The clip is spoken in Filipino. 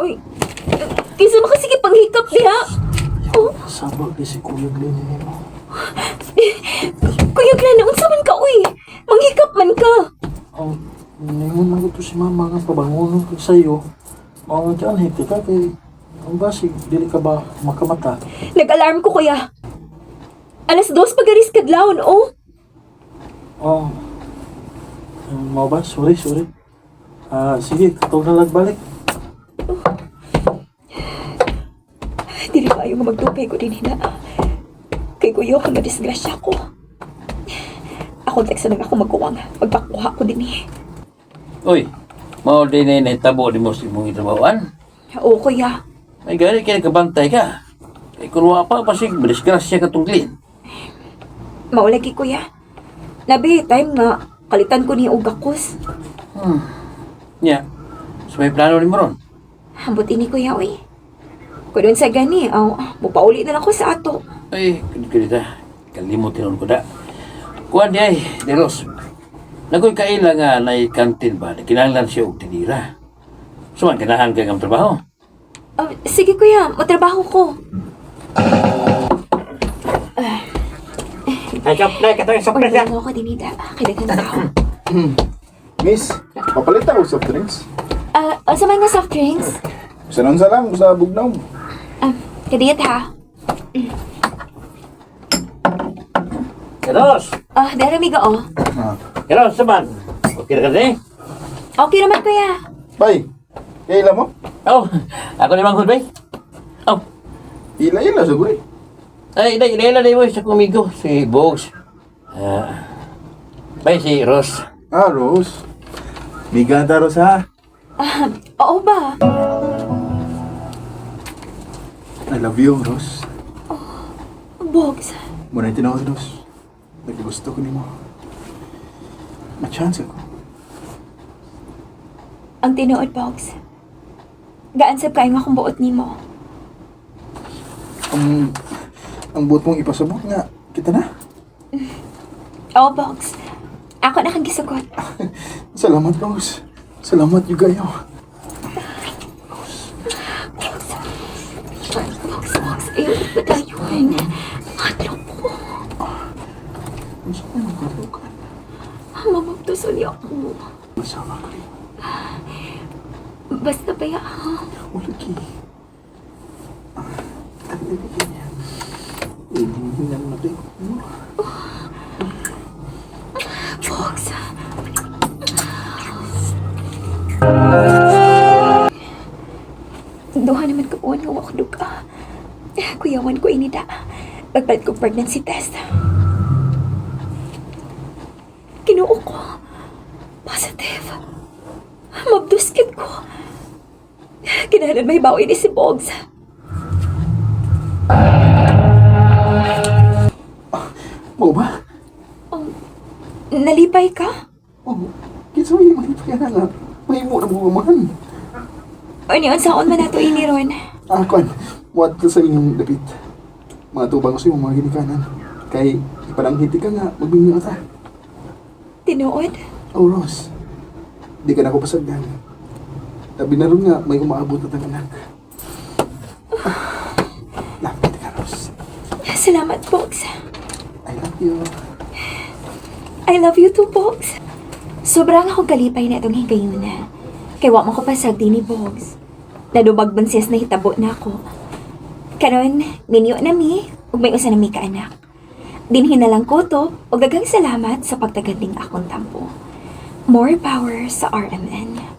Uy, kaysa makasige panghikap diha. Oh, Sabag di si Kuya Glenn mo. Kuya Glenn, unsa man ka, uy? Manghikap man ka. Oh, ngayon man ko si mama nga pabangon ko sa'yo. Mga dyan, hiti ka kay... Ang basig, dili ka ba makamata? Nag-alarm ko, kuya. 2:00 pagaris kadlawon, oh. Oh. Mau ba? Sorry. Sige, katong na nagbalik. Dili ba ayaw nga magtupay ko din hina. Kay kuyo ka na-disgrasya ko. Ako teksa lang ako magkuwang. Magpakuha ko din eh. Uy, mao din na itabo di mo si mong itrabawan. Oo, kuya. May gani kaya kabantay ka. Kay kung wala pa, pasig, madisgrasya ka tong clean. Maulagi, kuya. Nabi, time nga, kalitan ko ni Ugakos. Nya, so may plano rin mo ron. Hambot ini, kuya, uy. Kung doon sa gani, mupauli na lang ko sa ato. Ay, kunita, kalimutin ko da. Kuhan di ay, Deros. Nagoy kaila nga na kantin ba, na kinahanglan siya og tinira. Suman, kinahan ka ng trabaho. Sige, kuya, matrabaho ko. Ay, katawin sa Order mo ako din, Ida. Kailangan na ako. Miss, papalita ko soft drinks. Sa mga soft drinks? Sanon sa lang, sa bugnaw. Kadiyat, ha? Deros! Darami ka, oh. Deros, saman. Okay na ka din? Okay naman, kuya. Bay, kaila mo? Oh, ako ni Manghod, bay. Oh, Ila sa guri. ay, ila mo sa kumigo, si Bogs. Bay, si Ross. Rose. Biganta, Rose, ha? Oo ba? I love you, Rose. Bogs. Muna yung tinawag, Rose. Naggusto ko ni mo. Ma-chance ako. Ang tinuod, Bogs. Gaansap kayo nga kung buot ni mo. Ang buot mong ipasabot nga. Kita na. Oo, Bogs. Ako na kang gisugot. Salamat, Rose. Salamat, you gayo. Bogs. Ayaw ba tayo? Matlo ko. Gusto ko yung kalukan. Mamagdasal ako. Masama ko rin. Basta ba ya, ha? Ulagi. Talibigyan niya. Hindi niya natin. Bogs. Duha naman ko nga wakdo ka. Kuyawan ko inida. Pagpalit ko pregnancy test. Kinuo ko. Positive. Mabduskit ko. Kinahalan may bawi ni si Bogs. Mau ba? Nalipay ka? Kinsa may malipay na nga. Mahimo na mga mahan. O niyon, saan man nato ini ron? Kuan, muat ka sa inyong dapit. Matubang ko sa iyong mga ginikanan. Kay, ipalanghiti ka nga, magbinyo ka ta. Tinuod? Rose, di ka na ako pasagdan. Tabi na rin nga, may umaabot na tang anak. Lapit ka, Rose. Salamat, Bogs. I love you. I love you too, Bogs. Sobrang akong kalipay na itong higayuna. Kaya wak mo ko pasagdi ni Bogs. Nadubag bansis na hitabo na ako. Karon, minyo na mi, ug may usa na mi ka anak. Dinhin na lang ko to, ug daghang salamat sa pagtagadling akong tampo. More power sa RMN.